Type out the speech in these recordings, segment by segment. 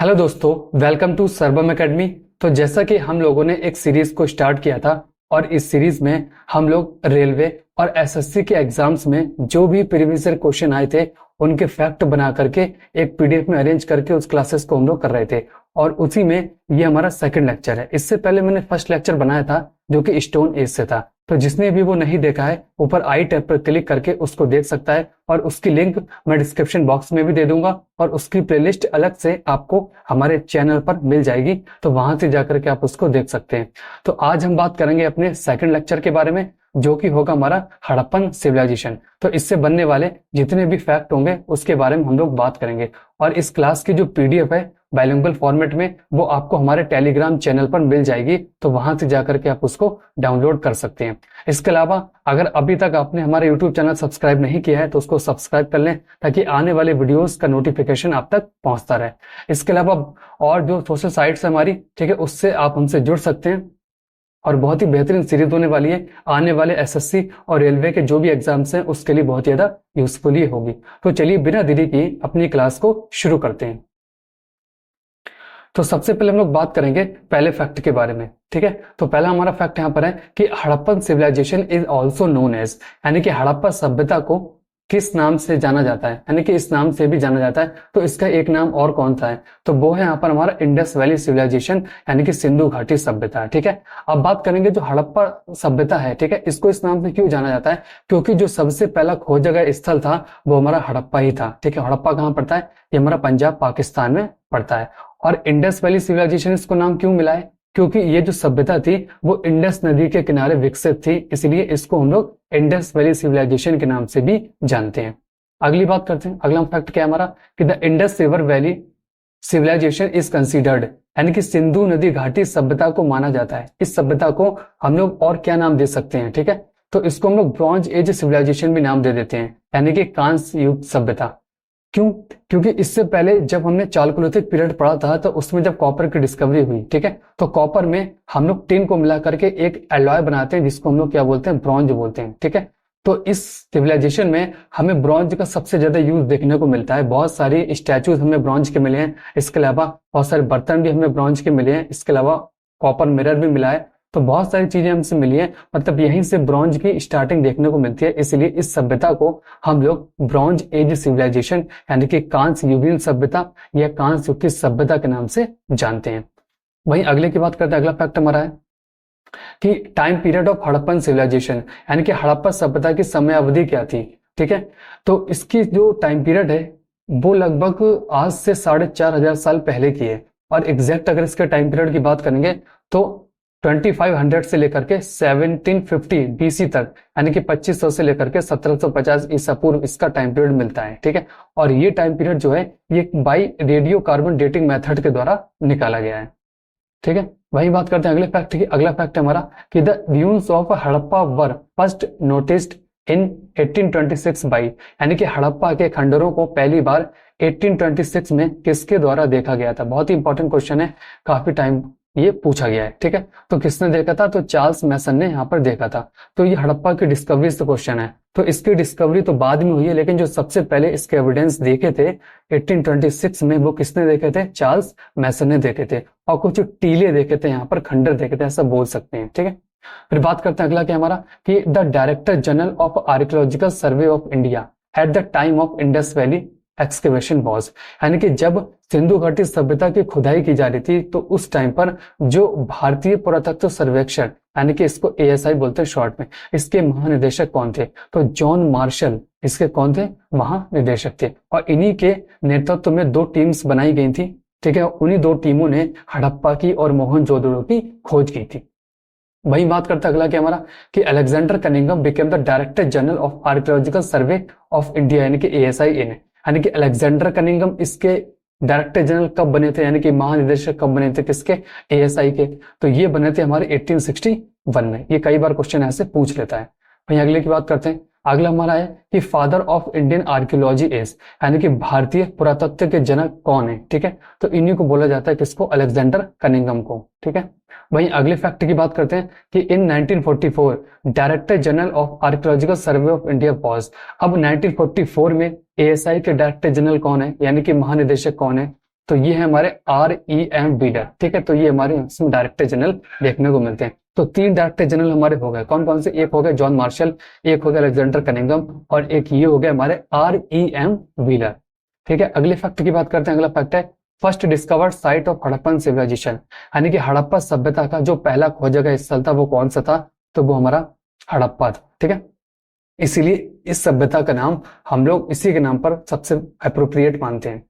Hello दोस्तों, welcome to सर्वम academy. तो जैसा कि हम लोगों ने एक सीरीज को स्टार्ट किया था और इस सीरीज में हम लोग रेलवे और एसएससी के एग्जाम्स में जो भी प्रीवियस ईयर क्वेश्चन आए थे उनके फैक्ट बना करके एक पीडीएफ में अरेंज करके उस क्लासेस को हम लोग कर रहे थे और उसी में ये हमारा सेकंड लेक्चर है। इससे पहले मैंने फर्स्ट लेक्चर बनाया था जो कि स्टोन एज से था। तो जिसने भी वो नहीं देखा है ऊपर आई टैब पर क्लिक करके उसको देख सकता है और उसकी लिंक मैं डिस्क्रिप्शन बॉक्स में भी दे दूंगा और उसकी प्लेलिस्ट अलग से आपको हमारे चैनल पर मिल जाएगी, तो वहां से जाकर के आप उसको देख सकते हैं। तो आज हम बात करेंगे अपने सेकंड लेक्चर के बारे में जो कि होगा हमारा हड़प्पन सिविलाइजेशन। तो इससे बनने वाले जितने भी फैक्ट होंगे उसके बारे में हम लोग बात करेंगे और इस क्लास की जो पीडीएफ है बाइलिंगुअल फॉर्मेट में वो आपको हमारे टेलीग्राम चैनल पर मिल जाएगी, तो वहां से जाकर के आप उसको डाउनलोड कर सकते हैं। इसके अलावा अगर अभी तक आपने हमारे यूट्यूब चैनल सब्सक्राइब नहीं किया है तो उसको सब्सक्राइब कर लें ताकि आने वाले वीडियोस का नोटिफिकेशन आप तक पहुंचता रहे। इसके अलावा और जो सोशल साइट्स है हमारी, ठीक है, उससे आप हमसे जुड़ सकते हैं और बहुत ही बेहतरीन सीरीज होने वाली है। आने वाले एसएससी और रेलवे के जो भी एग्जाम्स हैं उसके लिए बहुत ज्यादा यूजफुल ही होगी। तो चलिए बिना देरी की अपनी क्लास को शुरू करते हैं। तो सबसे पहले हम लोग बात करेंगे पहले फैक्ट के बारे में, ठीक है। तो पहला हमारा फैक्ट यहाँ पर है कि Harappan civilisation is also known as, यानी कि हड़प्पा सभ्यता को किस नाम से जाना जाता है, यानी कि इस नाम से भी जाना जाता है। तो इसका एक नाम और कौन सा है, तो वो है यहाँ पर हमारा इंडस वैली सिविलाइजेशन, यानी कि सिंधु घाटी सभ्यता, ठीक है। अब बात करेंगे जो हड़प्पा सभ्यता है, ठीक है, इसको इस नाम से क्यों जाना जाता है, क्योंकि जो सबसे पहला खोजा गया स्थल था वो हमारा हड़प्पा ही था, ठीक है। हड़प्पा कहाँ पड़ता है, ये हमारा पंजाब पाकिस्तान में पड़ता है। और इंडस वैली सिविलाइजेशन इसको नाम क्यों मिला है, क्योंकि ये जो सभ्यता थी वो इंडस नदी के किनारे विकसित थी, इसलिए इसको हम लोग इंडस वैली सिविलाइजेशन के नाम से भी जानते हैं। अगली बात करते हैं, अगला फैक्ट क्या है हमारा कि the Indus river valley civilisation is considered, यानी कि सिंधु नदी घाटी सभ्यता को माना जाता है। इस सभ्यता को हम लोग और क्या नाम दे सकते हैं, ठीक है, तो इसको हम लोग ब्रॉन्ज एज सिविलाइजेशन भी नाम दे देते हैं, यानी कि कांस्य युग सभ्यता। क्यों, क्योंकि इससे पहले जब हमने चालकोलिथिक पीरियड पढ़ा था तो उसमें जब कॉपर की डिस्कवरी हुई, ठीक है, तो कॉपर में हम लोग टिन को मिला करके एक एलॉय बनाते हैं जिसको हम लोग क्या बोलते हैं, ब्रॉन्ज बोलते हैं, ठीक है। तो इस सिविलाइजेशन में हमें ब्रॉन्ज का सबसे ज्यादा यूज देखने को मिलता है। बहुत सारी स्टैचूज हमें ब्रॉन्ज के मिले हैं, इसके अलावा बहुत सारे बर्तन भी हमें ब्रॉन्ज के मिले हैं, इसके अलावा कॉपर मिरर भी मिला है। तो बहुत सारी चीजें हमसे मिली है, मतलब यहीं से ब्रॉन्ज की स्टार्टिंग देखने को मिलती है, इसलिए इस सभ्यता को हम लोग ब्रॉन्ज एज सिविलाइजेशन यानी कि कांस्य युगीन सभ्यता या कांस्य युग की सभ्यता के नाम से जानते हैं। वहीं अगले की बात करते हैं, अगला फैक्ट हमारा है कि time period of Harappan civilisation, यानी कि हड़प्पा सभ्यता की समय अवधि क्या थी, ठीक है। तो इसकी जो टाइम पीरियड है वो लगभग आज से 4,500 साल पहले की है और एग्जैक्ट अगर इसके टाइम पीरियड की बात करेंगे तो 2500 से लेकर के 1750 बीसी तक, यानी कि 2500 से लेकर के 1750 ईसा पूर्व इसका टाइम पीरियड मिलता है, ठीक है। और ये टाइम पीरियड जो है ये by radio carbon dating method के द्वारा निकाला गया है, ठीक है। वही बात करते हैं अगले फैक्ट की। अगला फैक्ट हमारा कि the ruins of Harappa were first noticed in 1826 by, यानी कि हड़प्पा के खंडरों को पहली बार 1826 में किसके द्वारा देखा गया था। बहुत ही इंपॉर्टेंट क्वेश्चन है, काफी टाइम ये पूछा गया है, ठीक है। तो किसने देखा था, तो चार्ल्स मैसन ने यहाँ पर देखा था। तो ये हड़प्पा की डिस्कवरी से क्वेश्चन है, तो इसकी डिस्कवरी तो बाद में हुई है, लेकिन जो सबसे पहले इसके एविडेंस देखे थे 1826 में वो किसने देखे थे, चार्ल्स मैसन ने देखे थे। और कुछ टीले देखे थे, यहाँ पर खंडर देखे थे, ऐसा बोल सकते हैं, ठीक है। फिर बात करते हैं अगला क्या हमारा कि the director general of archaeological survey of India at the time of Indus valley excavation was, यानी कि जब सिंधु घाटी सभ्यता की खुदाई की जा रही थी तो उस टाइम पर जो भारतीय पुरातत्व सर्वेक्षण, यानी कि इसको एएसआई बोलते हैं शॉर्ट में, इसके महानिदेशक कौन थे, तो जॉन मार्शल इसके कौन थे, महानिदेशक थे। और इन्हीं के नेतृत्व में दो टीम्स बनाई गई थी, ठीक है। उन्हीं दो टीमों ने हड़प्पा की और मोहनजोदड़ो की खोज की थी। वही बात करते अगला क्या हमारा कि Alexander Cunningham became the director general of archaeological survey of India, यानी कि एएसआई ने, यानी कि अलेक्जेंडर कनिंघम इसके डायरेक्टर जनरल कब बने थे, यानी कि महानिदेशक कब बने थे, किसके, एएसआई के, तो ये बने थे हमारे 1861 में। ये कई बार क्वेश्चन ऐसे पूछ लेता है। वहीं अगले की बात करते हैं, अगला हमारा है कि father of Indian archaeology is, यानी कि भारतीय पुरातत्व के जनक कौन है, ठीक है। तो इन्हीं को बोला जाता है किसको, अलेक्जेंडर कनिंघम को, ठीक है। वहीं अगले फैक्ट की बात करते हैं कि इन 1944 director general of archaeological survey of India was, अब 1944 में एएसआई के डायरेक्टर जनरल कौन है, यानी कि महानिदेशक कौन है, तो ये है हमारे REM व्हीलर, ठीक है। तो ये हमारे इसमें डायरेक्टर जनरल देखने को मिलते हैं। तो 3 डायरेक्टर जनरल हमारे हो गए, कौन कौन से? एक हो गया जॉन मार्शल, एक हो गया अलेक्जेंडर कनिंघम, और एक ये हो गया हमारे REM व्हीलर, ठीक है। अगले फैक्ट की बात करते हैं। अगला फैक्ट है first discovered site of Harappan civilisation, यानी कि हड़प्पा सभ्यता का जो पहला खोजा गया स्थल था वो कौन सा था? तो वो हमारा हड़प्पा था, ठीक है। इसीलिए इस सभ्यता का नाम हम लोग इसी के नाम पर सबसे अप्रोप्रिएट मानते हैं।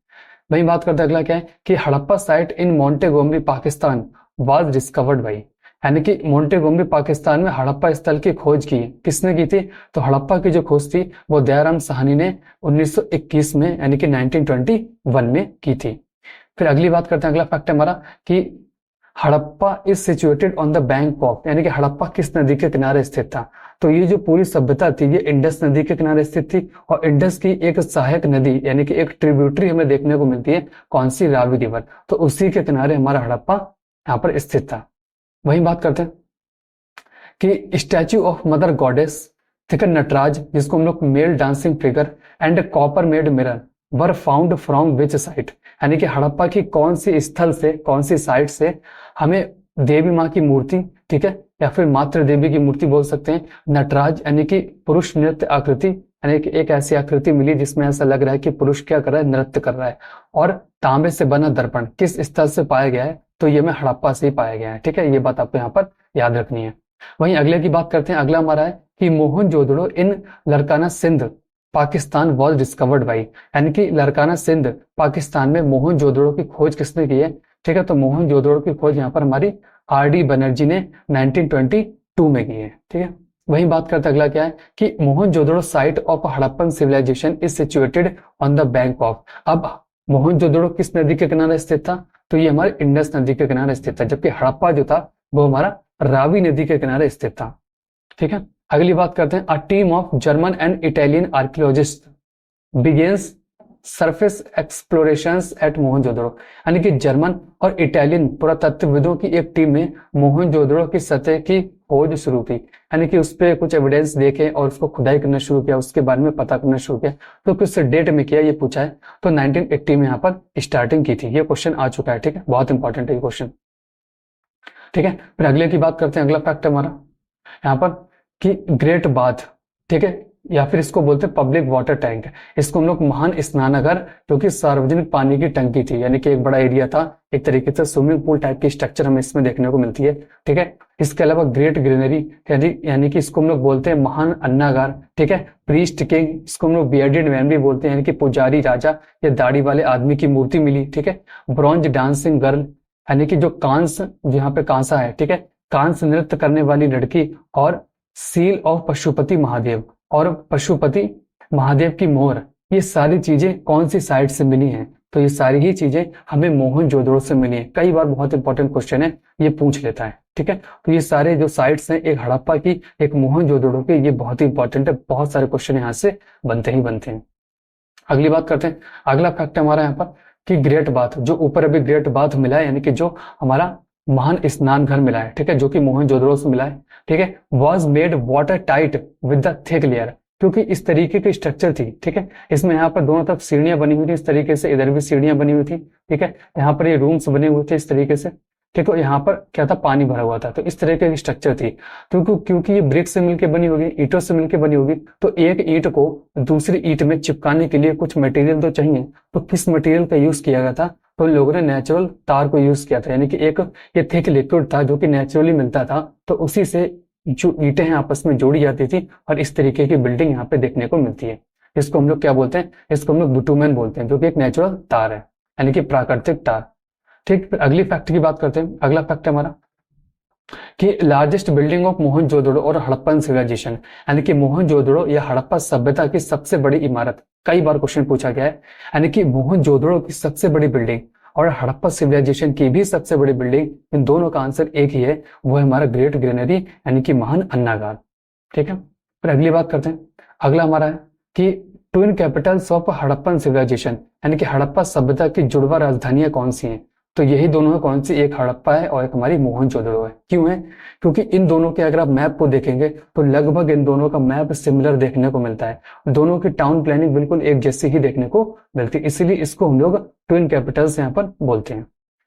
वही बात करते हैं, अगला क्या है कि Harappa site in Montgomery Pakistan was discovered by, यानी कि मोंटेगोमरी पाकिस्तान में हड़प्पा स्थल की खोज की किसने की थी? तो हड़प्पा की जो खोज थी वो दयाराम साहनी ने 1921 में यानी कि 1921 में की थी। फिर अगली बात करते हैं, अगला फैक्ट है हमारा कि Harappa is situated on the bank of, यानी कि हड़प्पा किस नदी के किनारे स्थित था? तो ये जो पूरी सभ्यता थी ये इंडस नदी के किनारे स्थित थी, और इंडस की एक सहायक नदी यानी कि एक ट्रिब्यूटरी हमें देखने को मिलती है, कौन सी? रावी रिवर। तो उसी के किनारे हमारा हड़प्पा यहाँ पर स्थित था। वही बात करते हैं कि स्टैच्यू ऑफ मदर गॉडेस, ठीक है, नटराज, जिसको हम लोग male dancing figure and copper made mirror were found from which site, यानी कि हड़प्पा की कौन सी स्थल से, कौन सी साइट से हमें देवी माँ की मूर्ति, ठीक है, या फिर मातृ देवी की मूर्ति बोल सकते हैं, नटराज यानी कि पुरुष नृत्य आकृति, यानी कि एक ऐसी आकृति मिली जिसमें ऐसा लग रहा है कि पुरुष क्या कर रहा है? नृत्य कर रहा है। और तांबे से बना दर्पण किस स्थल से पाया गया है? तो ये में हड़प्पा से ही पाया गया है, ठीक है। ये बात आपको यहाँ पर याद रखनी है। वहीं अगले की बात करते हैं। अगला हमारा है कि Mohenjodaro in Larkana Sindh Pakistan was discovered by, यानी कि लरकाना सिंध पाकिस्तान में मोहनजोदड़ो की खोज किसने की है? ठीक है, तो मोहनजोदड़ो की खोज यहाँ पर हमारी RD बनर्जी ने 1922 में की है, ठीक है। वही बात करते अगला क्या है कि Mohenjodaro site of Harappan civilisation is situated on the bank of. अब मोहनजोदड़ो किस नदी के किनारे स्थित था? तो ये हमारे इंडस नदी के किनारे स्थित था, जबकि हड़प्पा जो था वो हमारा रावी नदी के किनारे स्थित था, ठीक है। अगली बात करते हैं, a team of German and Italian archaeologist begins surface explorations at Mohenjodaro, यानी कि जर्मन और इटालियन पुरातत्वविदों की एक टीम ने मोहनजोदड़ो की सतह की खोज शुरू की, यानी कि उस पर कुछ एविडेंस देखे और उसको खुदाई करना शुरू किया, उसके बारे में पता करना शुरू किया। तो किस डेट में किया ये पूछा है, तो 1980 में यहाँ पर स्टार्टिंग की थी। ये क्वेश्चन आ चुका है, ठीक है, बहुत इंपॉर्टेंट है ये क्वेश्चन, ठीक है। फिर अगले की बात करते हैं। अगला फैक्ट हमारा यहाँ पर कि ग्रेट बाथ, ठीक है, या फिर इसको बोलते हैं पब्लिक वाटर टैंक, इसको हम लोग महान स्नानागार, क्योंकि सार्वजनिक पानी की टंकी थी, यानी कि एक बड़ा एरिया था, एक तरीके से स्विमिंग पूल टाइप की स्ट्रक्चर हमें इसमें देखने को मिलती है, ठीक है। इसके अलावा ग्रेट ग्रेनरी यानी कि इसको हम लोग बोलते हैं महान अन्नागार, ठीक है। प्रीस्ट किंग, इसको हम लोग बियर्डेड मैन भी बोलते हैं, यानी कि पुजारी राजा या दाढ़ी वाले आदमी की मूर्ति मिली, ठीक है। ब्रॉन्ज डांसिंग गर्ल, यानी कि जो कांस, यहाँ पे कांसा है, ठीक है, कांस नृत्य करने वाली लड़की, और सील ऑफ पशुपति महादेव, और पशुपति महादेव की मोहर, ये सारी चीजें कौन सी साइट से मिली हैं? तो ये सारी ही चीजें हमें मोहनजोदड़ो से मिली है। कई बार बहुत इंपॉर्टेंट क्वेश्चन है, ये पूछ लेता है, ठीक है। तो ये सारे जो साइट्स हैं, एक हड़प्पा की, एक मोहनजोदड़ो की, ये बहुत ही इंपॉर्टेंट है, बहुत सारे क्वेश्चन यहाँ से बनते ही बनते हैं। अगली बात करते हैं। अगला फैक्ट है हमारा यहाँ पर कि ग्रेट बाथ, जो ऊपर अभी ग्रेट बाथ मिला है, यानी कि जो हमारा महान स्नान घर मिला है, ठीक है, जो कि मोहनजोदड़ो से मिला है, ठीक है, was made water tight with the thick layer, क्योंकि इस तरीके की स्ट्रक्चर थी, ठीक है। इसमें यहाँ पर दोनों तरफ सीढ़ियां बनी हुई थी इस तरीके से, इधर भी सीढ़ियां बनी हुई थी, ठीक है। यहाँ पर ये रूम्स बने हुए थे इस तरीके से, ठीक है। यहाँ पर क्या था? पानी भरा हुआ था। तो इस तरीके की स्ट्रक्चर थी, क्योंकि ये ब्रिक से मिलकर बनी होगी, ईंटों से मिलकर बनी होगी, तो एक ईंट को दूसरी ईंट में चिपकाने के लिए कुछ मटेरियल तो चाहिए। तो किस मटेरियल का यूज किया गया था? तो लोगों ने नेचुरल तार को यूज किया था, यानी कि एक ये थिक लिक्विड था जो कि नेचुरली मिलता था, तो उसी से जो ईंटें हैं आपस में जोड़ी जाती थी, और इस तरीके की बिल्डिंग यहाँ पे देखने को मिलती है। इसको हम लोग क्या बोलते हैं? इसको हम लोग बिटुमेन बोलते हैं, जो कि एक नेचुरल तार है, यानी कि प्राकृतिक तार, ठीक। फिर अगली फैक्ट की बात करते हैं। अगला फैक्ट है हमारा कि लार्जेस्ट बिल्डिंग ऑफ मोहनजोदड़ो और हड़प्पन सिविलाइजेशन, यानी कि मोहनजोदड़ो या हड़प्पा सभ्यता की सबसे बड़ी इमारत, कई बार क्वेश्चन पूछा गया है, यानी कि मोहनजोदड़ो की सबसे बड़ी बिल्डिंग और हड़प्पा सिविलाइजेशन की भी सबसे बड़ी बिल्डिंग, इन दोनों का आंसर एक ही है, वो है हमारा ग्रेट ग्रेनरी, यानी कि महान अन्नागार, ठीक है। फिर अगली बात करते हैं। अगला हमारा है कि twin capitals of Harappan civilisation, यानी कि हड़प्पा सभ्यता की जुड़वा राजधानियां कौन सी हैं? तो यही दोनों है कौन सी, एक हड़प्पा है और एक हमारी मोहनजोदड़ो है। क्यों है? क्योंकि इन दोनों के अगर आप मैप को देखेंगे तो लगभग इन दोनों का मैप सिमिलर देखने को मिलता है, दोनों की टाउन प्लानिंग बिल्कुल एक जैसी ही देखने को मिलती है, इसीलिए इसको हम लोग ट्विन कैपिटल्स यहाँ पर बोलते हैं।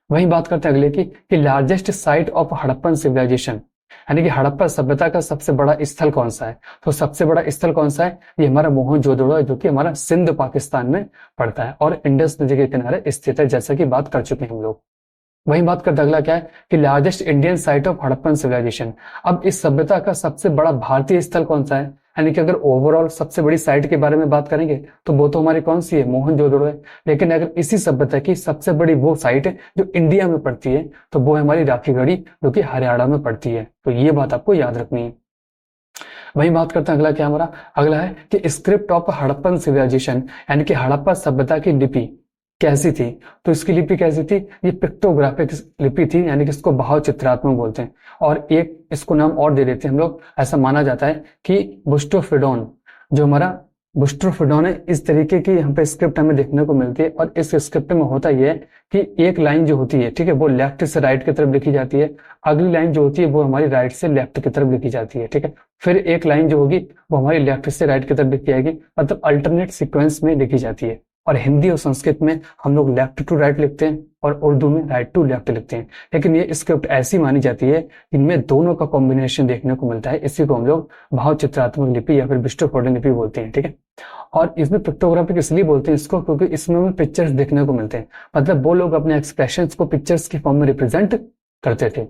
वहीं बात करते हैं अगले की largest site of Harappan civilisation, यानी कि हड़प्पा सभ्यता का सबसे बड़ा स्थल कौन सा है। तो सबसे बड़ा स्थल कौन सा है, ये हमारा मोहनजोदड़ो है, जो कि हमारा सिंध पाकिस्तान में पड़ता है और इंडस नदी के किनारे स्थित है, जैसा कि बात कर चुके हैं हम लोग। वहीं बात करते अगला क्या है कि largest Indian site of Harappan civilisation. अब इस सभ्यता का सबसे बड़ा भारतीय स्थल कौन सा है, यानी कि अगर ओवरऑल सबसे बड़ी साइट के बारे में बात करेंगे तो वो तो हमारी कौन सी है, मोहनजोदड़ो है। लेकिन अगर इसी सभ्यता की सबसे बड़ी वो साइट है जो इंडिया में पड़ती है तो वो है हमारी राखीगढ़ी, जो कि हरियाणा में पड़ती है। तो ये बात आपको याद रखनी है। वहीं बात करते हैं अगला क्या हमारा, अगला है कि स्क्रिप्ट ऑफ हड़प्पन सिविलाइजेशन, यानी कि हड़प्पा सभ्यता की लिपि कैसी थी। तो इसकी लिपि कैसी थी, ये पिक्टोग्राफिक लिपि थी, यानी कि इसको भाव चित्रात्मक बोलते हैं। और एक इसको नाम और दे देते हैं हम लोग, ऐसा माना जाता है कि बुस्टोफिडोन, जो हमारा बुस्टोफिडोन है, इस तरीके की यहाँ पे स्क्रिप्ट हमें देखने को मिलती है। और इस स्क्रिप्ट में होता यह है कि एक लाइन जो होती है, ठीक है, वो लेफ्ट से राइट की तरफ लिखी जाती है, अगली लाइन जो होती है वो हमारी राइट से लेफ्ट की तरफ लिखी जाती है, ठीक है। फिर एक लाइन जो होगी वो हमारी लेफ्ट से राइट की तरफ लिखी जाएगी, मतलब अल्टरनेट सीक्वेंस में लिखी जाती है। और हिंदी और संस्कृत में हम लोग लेफ्ट टू राइट लिखते हैं और उर्दू में राइट टू लेफ्ट लिखते हैं। लेकिन ये स्क्रिप्ट ऐसी मानी जाती है इनमें दोनों का कॉम्बिनेशन देखने को मिलता है, इसी को हम लोग भाव चित्रात्मक लिपि या फिर बुस्टोफिडोन लिपि बोलते हैं, ठीक है। और इसमें पिक्टोग्राफिक इसलिए बोलते हैं इसको क्योंकि इसमें हमें पिक्चर्स देखने को मिलते हैं, मतलब वो लोग अपने एक्सप्रेशंस को पिक्चर्स की फॉर्म में रिप्रेजेंट करते थे।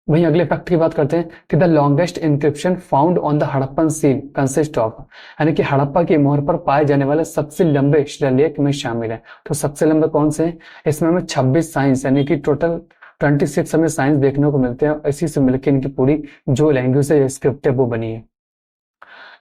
वहीं अगले फैक्ट की बात करते हैं कि the longest inscription found on the Harappan seal consist of, यानी कि हड़प्पा की मोहर पर पाए जाने वाले सबसे लंबे शिलालेख में शामिल है। तो सबसे लंबे कौन से हैं, इसमें हमें 26 साइंस यानी कि टोटल 26 हमें साइंस देखने को मिलते हैं। इसी से मिलकर इनकी पूरी जो लैंग्वेज है, स्क्रिप्ट है, वो बनी है,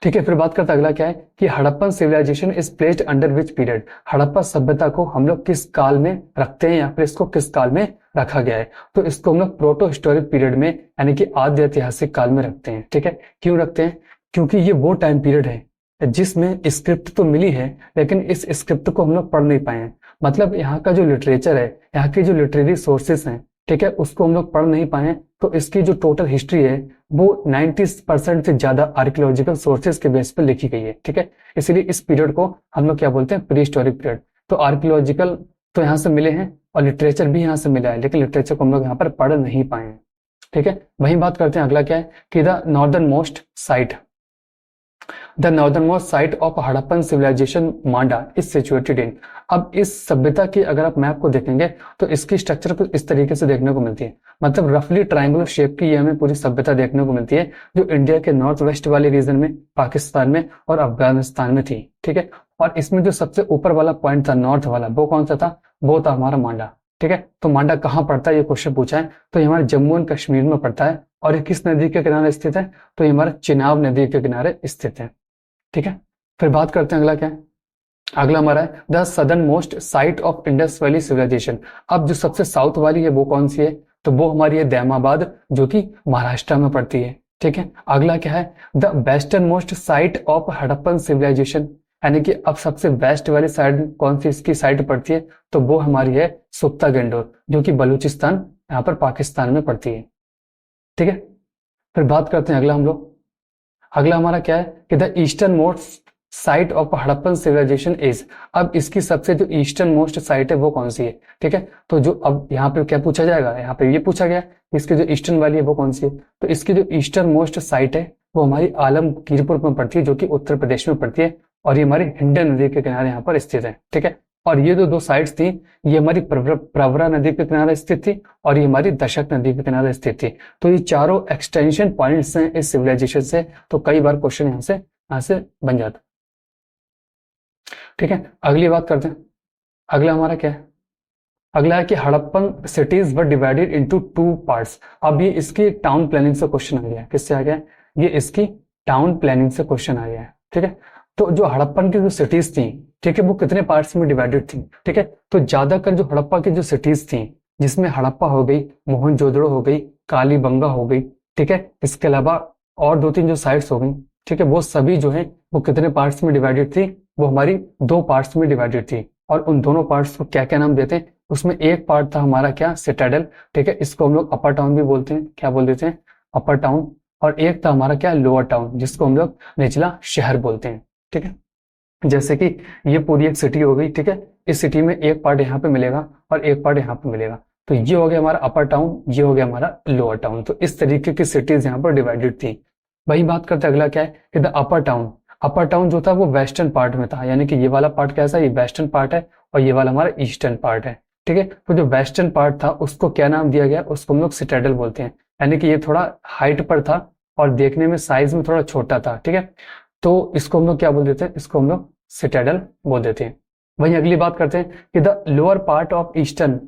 ठीक है। फिर बात करते अगला क्या है कि Harappan civilisation is placed under which period, Harappa सभ्यता को हम लोग किस काल में रखते हैं या फिर इसको किस काल में रखा गया है। तो इसको हम लोग प्रोटो हिस्टोरिक पीरियड में यानी कि आद्य ऐतिहासिक काल में रखते हैं, ठीक है। क्यों रखते हैं, क्योंकि ये वो टाइम पीरियड है जिसमें स्क्रिप्ट तो मिली है लेकिन इस स्क्रिप्ट को हम लोग पढ़ नहीं पाए हैं। मतलब यहाँ का जो लिटरेचर है, यहाँ की जो लिटरेरी सोर्सेस हैं, ठीक है, उसको हम लोग पढ़ नहीं पाए। तो इसकी जो टोटल हिस्ट्री है वो 90% से ज्यादा आर्कियोलॉजिकल सोर्सेज के बेस पर लिखी गई है, ठीक है। इसीलिए इस पीरियड को हम लोग क्या बोलते हैं, प्री हिस्टोरिक पीरियड। तो आर्कियोलॉजिकल तो यहाँ से मिले हैं और लिटरेचर भी यहाँ से मिला है, लेकिन लिटरेचर को हम लोग यहाँ पर पढ़ नहीं पाए हैं, ठीक है। वहीं बात करते हैं अगला क्या है कि the northern most site, the northern most site of Harappan civilisation Manda is situated in. अब इस सभ्यता की अगर आप मैप को देखेंगे तो इसकी स्ट्रक्चर कुछ इस तरीके से देखने को मिलती है, मतलब रफली ट्रायंगुलर शेप की ये हमें पूरी सभ्यता देखने को मिलती है, जो इंडिया के नॉर्थ वेस्ट वाले रीजन में, पाकिस्तान में और अफगानिस्तान में थी, ठीक है। और इसमें जो सबसे ऊपर वाला पॉइंट था नॉर्थ वाला, वो कौन सा था, वो था हमारा मांडा, ठीक है। तो मांडा कहाँ पड़ता है, ये क्वेश्चन पूछा है, तो ये हमारे जम्मू एंड कश्मीर में पड़ता है। और ये किस नदी के किनारे स्थित है, तो ये हमारा चिनाब नदी के किनारे स्थित है, ठीक है। फिर बात करते हैं अगला क्या है, अगला हमारा है the southern most site of Indus valley civilisation. अब जो सबसे साउथ वाली है वो कौन सी है, तो वो हमारी है दैमाबाद, जो कि महाराष्ट्र में पड़ती है, ठीक है। अगला क्या है, the western most site of Harappan civilisation, यानी कि अब सबसे वेस्ट वाली साइड कौन सी इसकी साइट पड़ती है, तो वो हमारी है सुप्ता गेंडोर, जो कि बलूचिस्तान यहाँ पर पाकिस्तान में पड़ती है, ठीक है। फिर बात करते हैं अगला हम लोग, अगला हमारा क्या है कि the eastern most site of Harappan civilisation is. अब इसकी सबसे जो ईस्टर्न मोस्ट साइट है वो कौन सी है, ठीक है। तो जो अब यहाँ पे क्या पूछा जाएगा, यहाँ पे ये पूछा गया इसकी जो ईस्टर्न वाली है वो कौन सी है, तो इसकी जो ईस्टर्न मोस्ट साइट है वो हमारी आलमगीरपुर में पड़ती है, जो कि उत्तर प्रदेश में पड़ती है, और ये हमारी हिंडन नदी के किनारे यहाँ पर स्थित है, ठीक है। और ये जो दो साइट्स थी ये हमारी प्रवरा नदी के किनारे स्थित थी और ये हमारी दशक नदी के किनारे स्थित थी। तो ये चारों एक्सटेंशन पॉइंट्स हैं इस सिविलाइजेशन से, तो कई बार क्वेश्चन यहाँ से बन जाता, ठीक है। अगली बात करते हैं, अगला हमारा क्या है, अगला है कि Harappan cities were divided into 2 parts. अब ये इसकी टाउन प्लानिंग से क्वेश्चन आ गया है, किससे आ गया है, ये इसकी टाउन प्लानिंग से क्वेश्चन आ गया है, ठीक है। तो जो हड़प्पन की जो सिटीज थी, ठीक है, वो कितने पार्ट्स में डिवाइडेड थी, ठीक है। तो ज्यादातर जो हड़प्पा की जो सिटीज थी, जिसमें हड़प्पा हो गई, मोहनजोदड़ो हो गई, कालीबंगा हो गई, ठीक है, इसके अलावा और 2-3 जो साइट्स हो गई, ठीक है, वो सभी जो है वो कितने पार्ट्स में डिवाइडेड थी, वो हमारी 2 पार्ट्स में डिवाइडेड थी। और उन दोनों पार्ट्स को क्या क्या नाम देते हैं, उसमें एक पार्ट था हमारा क्या, सिटाडेल, ठीक है, इसको हम लोग अपर टाउन भी बोलते हैं, क्या बोल देते हैं, अपर टाउन। और एक था हमारा क्या, लोअर टाउन, जिसको हम लोग निचला शहर बोलते हैं, ठीक है। जैसे कि ये पूरी एक सिटी हो गई, ठीक है, इस सिटी में एक पार्ट यहाँ पे मिलेगा और एक पार्ट यहाँ पे मिलेगा, तो ये हो गया हमारा अपर टाउन, ये हो गया हमारा लोअर टाउन। तो इस तरीके की सिटीज यहाँ पर डिवाइडेड थी। वही बात करते हैं, अगला क्या है कि the upper town. Upper town जो था वो वेस्टर्न पार्ट में था, यानी कि ये वाला पार्ट कैसा है, ये वेस्टर्न पार्ट है और ये वाला हमारा ईस्टर्न पार्ट है, ठीक है। तो जो वेस्टर्न पार्ट था उसको क्या नाम दिया गया, उसको हम लोग सिटाडेल बोलते हैं, यानी कि ये थोड़ा हाइट पर था और देखने में साइज में थोड़ा छोटा था, ठीक है। तो इसको हम लोग क्या बोल देते हैं, इसको हम लोग सिटाडेल बोल देते हैं। वहीं अगली बात करते हैं कि the lower part of eastern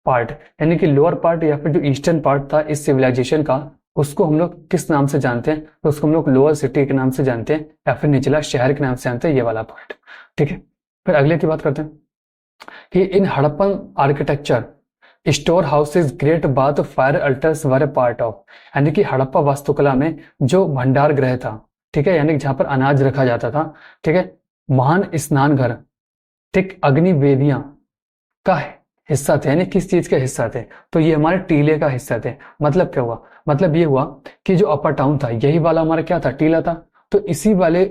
part, यानी कि लोअर पार्ट या फिर जो ईस्टर्न पार्ट था इस सिविलाइजेशन का, उसको हम लोग किस नाम से जानते हैं, तो उसको हम लोग लोअर सिटी के नाम से जानते हैं या फिर निचला शहर के नाम से जानते हैं, ये वाला पार्ट, ठीक है। फिर अगले की बात करते हैं कि in Harappan architecture store houses great bath fire altars were part of, यानी कि हड़प्पा वास्तुकला में जो भंडार गृह था, ठीक है, यानी कि जहां पर अनाज रखा जाता था, ठीक है, महान स्नान घर, ठीक, अग्नि वेदियां का हिस्सा थे, यानी किस चीज के हिस्सा थे, तो ये हमारे टीले का हिस्सा थे। मतलब क्या हुआ, मतलब ये हुआ कि जो अपर टाउन था यही वाला हमारा क्या था, टीला था। तो इसी वाले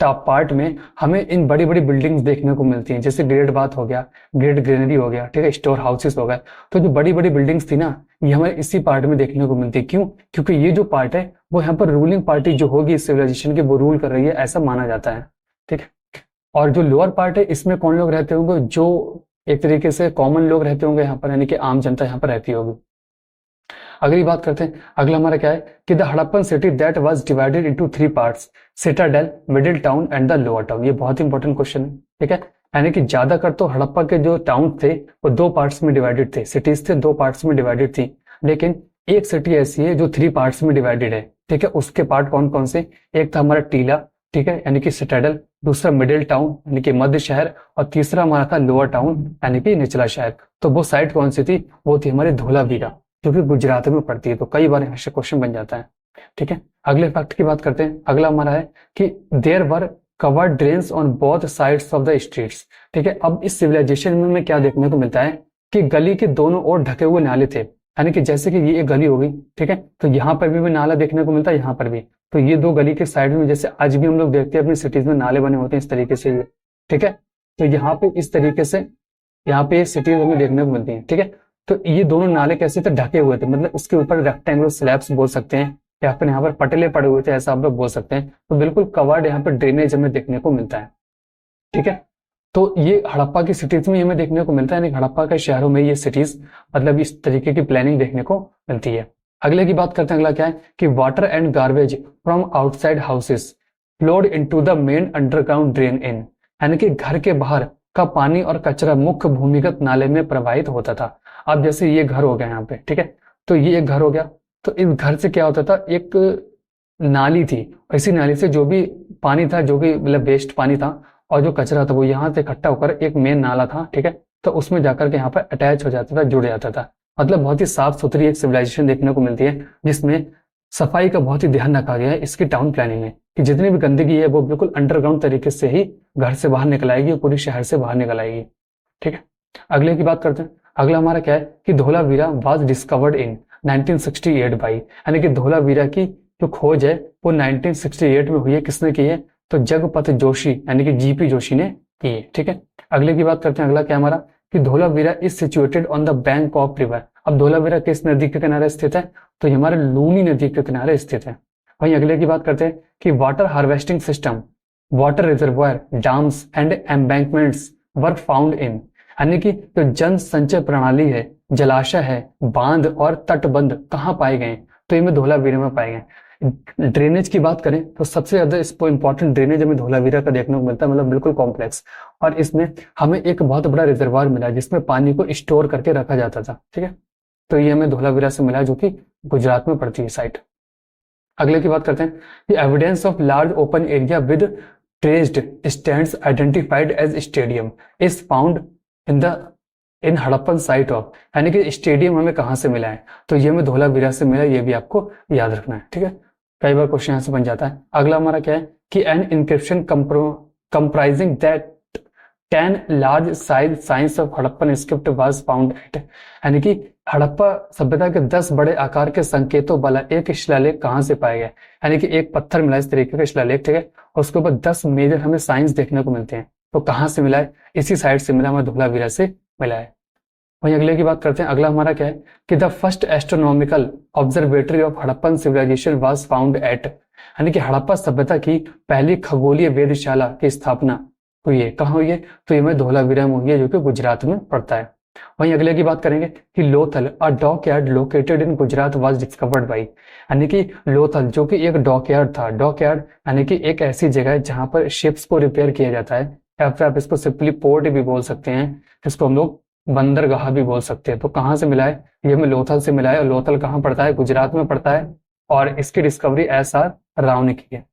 टॉप पार्ट में हमें इन बड़ी बड़ी बिल्डिंग्स देखने को मिलती हैं, जैसे ग्रेट बाथ हो गया, ग्रेट ग्रेनरी हो गया, ठीक है, स्टोर हाउसेस हो गए। तो जो बड़ी बड़ी बिल्डिंग्स थी ना, ये हमें इसी पार्ट में देखने को मिलती है। क्यों, क्योंकि ये जो पार्ट है वो यहाँ पर रूलिंग पार्टी जो होगी इस सिविलाइजेशन की वो रूल कर रही है, ऐसा माना जाता है, ठीक है। और जो लोअर पार्ट है इसमें कौन लोग रहते होंगे, जो एक तरीके से कॉमन लोग रहते होंगे यहाँ पर, यानी कि आम जनता यहाँ पर रहती होगी। अगली बात करते हैं, अगला हमारा क्या है कि the Harappan city that was divided into 3 parts, Citadel, middle town and the lower town. ये बहुत इंपॉर्टेंट क्वेश्चन है, ठीक है। यानी कि ज्यादातर तो हड़प्पा के जो टाउन थे वो 2 पार्ट्स में डिवाइडेड थे, सिटीज थे 2 पार्ट्स में डिवाइडेड थी, लेकिन एक सिटी ऐसी है जो 3 पार्ट्स में डिवाइडेड है, ठीक है। उसके पार्ट कौन कौन से, एक था हमारा टीला, ठीक है, यानी कि सिटाडेल, दूसरा मिडिल टाउन यानी कि मध्य शहर, और तीसरा हमारा था लोअर टाउन यानी कि निचला शहर। तो वो साइट कौन सी थी, वो थी हमारी धोलावीरा, जो कि गुजरात में पड़ती है। तो कई बार यहाँ से क्वेश्चन बन जाता है, ठीक है। अगले फैक्ट की बात करते हैं, अगला हमारा है कि there were covered drains on both sides of the streets, ठीक है। अब इस सिविलाइजेशन में हमें क्या देखने को मिलता है कि गली के दोनों ओर ढके हुए नाले थे, यानी कि जैसे कि ये एक गली हो गई, ठीक है, तो यहाँ पर भी हमें नाला देखने को मिलता है, यहाँ पर भी। तो ये 2 गली के साइड में जैसे आज भी हम लोग देखते हैं अपनी सिटीज में नाले बने होते हैं इस तरीके से, ये, ठीक है। तो यहाँ पे इस तरीके से यहाँ पे सिटीज हमें देखने को मिलती है, ठीक है। तो ये दोनों नाले कैसे थे, ढके हुए थे, मतलब उसके ऊपर रेक्टेंगुलर स्लैब्स बोल सकते हैं या फिर यहाँ पर पटले पड़े हुए थे, ऐसा आप लोग बोल सकते हैं। तो बिल्कुल कवर्ड यहाँ पर ड्रेनेज हमें देखने को मिलता है, ठीक है। तो ये हड़प्पा की सिटीज में हमें देखने को मिलता है, यानी हड़प्पा के शहरों में ये सिटीज मतलब इस तरीके की प्लानिंग देखने को मिलती है। अगले की बात करते हैं, अगला क्या है कि water and garbage from outside houses flowed into the main underground drain in, यानी कि घर के बाहर का पानी और कचरा मुख्य भूमिगत नाले में प्रवाहित होता था। अब जैसे ये घर हो गया यहाँ पे, ठीक है, तो ये एक घर हो गया, तो इस घर से क्या होता था, एक नाली थी, इसी नाली से जो भी पानी था, जो भी मतलब वेस्ट पानी था और जो कचरा था वो यहाँ से इकट्ठा होकर एक मेन नाला था, ठीक है, तो उसमें जाकर के यहाँ पर अटैच हो जाता था, जुड़ जाता था। मतलब बहुत ही साफ सुथरी एक सिविलाइजेशन देखने को मिलती है, जिसमें सफाई का बहुत ही ध्यान रखा गया है इसकी टाउन प्लानिंग में, कि जितनी भी गंदगी है वो बिल्कुल अंडरग्राउंड तरीके से ही घर से बाहर निकल आएगी और पूरी शहर से बाहर निकल आएगी, ठीक है। अगले की बात करते हैं, अगला हमारा क्या है कि Dholavira was discovered in 1968 by, यानी कि धोलावीरा की जो खोज है वो 1968 में हुई है। किसने की है, तो जगपत जोशी यानी कि जीपी जोशी ने की है, ठीक है। अगले की बात करते हैं, अगला क्या हमारा कि Dholavira is situated on the bank of river. अब धोलावीरा किस नदी के किनारे स्थित है, तो ये हमारे लूनी नदी के किनारे स्थित है। वहीं अगले की बात करते हैं कि water harvesting system, water reservoir, dams and embankments were found in, यानी कि जो जन संचय प्रणाली है, जलाशय है, बांध और तटबंध कहाँ पाए गए, तो ये धोलावीरा में पाए गए। ड्रेनेज की बात करें तो सबसे ज्यादा इसको इंपॉर्टेंट ड्रेनेज हमें धोलावीरा का देखने को मिलता है, मतलब बिल्कुल कॉम्प्लेक्स, और इसमें हमें एक बहुत बड़ा रिजर्वायर मिला जिसमें पानी को स्टोर करके रखा जाता था, ठीक है। तो ये हमें धोलावीरा से मिला जो कि गुजरात में पड़ती है साइट। अगले की बात करते हैं कि evidence of large open area with traced stands identified as stadium is found in Harappan site of, यानी कि स्टेडियम हमें कहां से मिला है, तो ये हमें धोलावीरा से मिला, ये भी आपको याद रखना है, ठीक है। कई बार क्वेश्चन यहां से बन जाता है। अगला हमारा क्या है कि an inscription comprising that can large size signs of Harappan script was found at, यानी कि हड़प्पा सभ्यता के 10 बड़े आकार के संकेतों वाला एक शिलालेख कहाँ से पाया गया, यानी कि एक पत्थर मिला इस तरीके का शिलालेख, ठीक है, उसके ऊपर 10 मेजर हमें साइंस देखने को मिलते हैं। तो कहाँ से मिला है, इसी साइड से मिला, हमें धोलावीरा से मिला है। वहीं अगले की बात करते हैं। अगला हमारा क्या है कि the first astronomical observatory of Harappan civilisation was found at, यानी कि हड़प्पा सभ्यता की पहली खगोलीय वेधशाला की स्थापना हुई है, कहाँ हुई है, तो ये में धोलावीरा में हुई है, जो कि गुजरात में पड़ता है। वहीं अगले की बात करेंगे कि Lothal a dockyard located in Gujarat was discovered by, यानी कि लोथल जो कि एक डॉकयार्ड था, डॉकयार्ड यानी कि एक ऐसी जगह है जहां पर शिप्स को रिपेयर किया जाता है, या फिर आप इसको सिंपली पोर्ट भी बोल सकते हैं, जिसको हम लोग बंदरगाह भी बोल सकते हैं। तो कहाँ से मिला है, ये हमें लोथल से मिला है, और लोथल कहाँ पड़ता है, गुजरात में पड़ता है, और इसकी डिस्कवरी एस.आर. राव ने की है,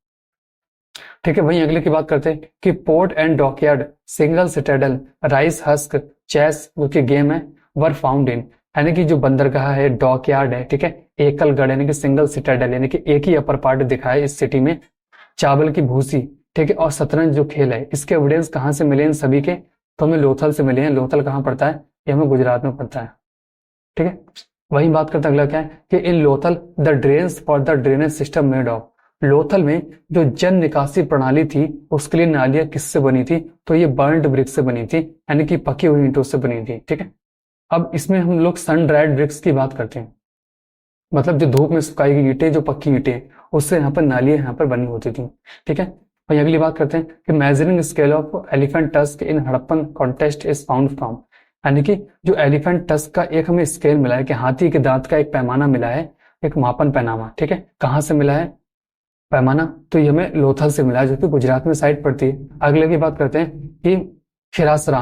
ठीक है। वहीं अगले की बात करते हैं कि port and dockyard single citadel rice husk chess जो कि गेम है वर फाउंड इन, यानी कि जो बंदरगाह है, डॉकयार्ड है, ठीक है, एकल गढ़ यानी कि सिंगल सिटाडेल, यानी कि एक ही अपर पार्ट दिखा है इस सिटी में, चावल की भूसी, ठीक है, और शतरंज जो खेल है, इसके एविडेंस कहाँ से मिले इन सभी के, तो हमें लोथल से मिले हैं। लोथल कहाँ पड़ता है, ये हमें गुजरात में पड़ता है, ठीक है। वही बात करते हैं अगला क्या है कि in Lothal the drains for the drainage system made of, Lothal में जो जन निकासी प्रणाली थी उसके लिए नालियां किससे बनी थी, तो ये बर्न्ड ब्रिक्स से बनी थी, यानी कि पकी हुई ईंटों से बनी थी, ठीक है। अब इसमें हम लोग सन ड्राइड ब्रिक्स की बात करते हैं, मतलब जो धूप में सुखाई गई ईंटें, जो पक्की ईंटें, उससे यहाँ पर नालियां यहाँ पर बनी होती थी, ठीक है। वही अगली बात करते हैं कि measuring scale of elephant tusk in Harappan contest is found from, यानी कि जो एलिफेंट टस्क का एक हमें स्केल मिला है, कि हाथी के दांत का एक पैमाना मिला है, एक मापन पैमाना, ठीक है, कहाँ से मिला है पैमाना, तो ये हमें लोथल से मिला है, जो कि गुजरात में साइट पड़ती है। अगले की बात करते हैं कि खिरासरा,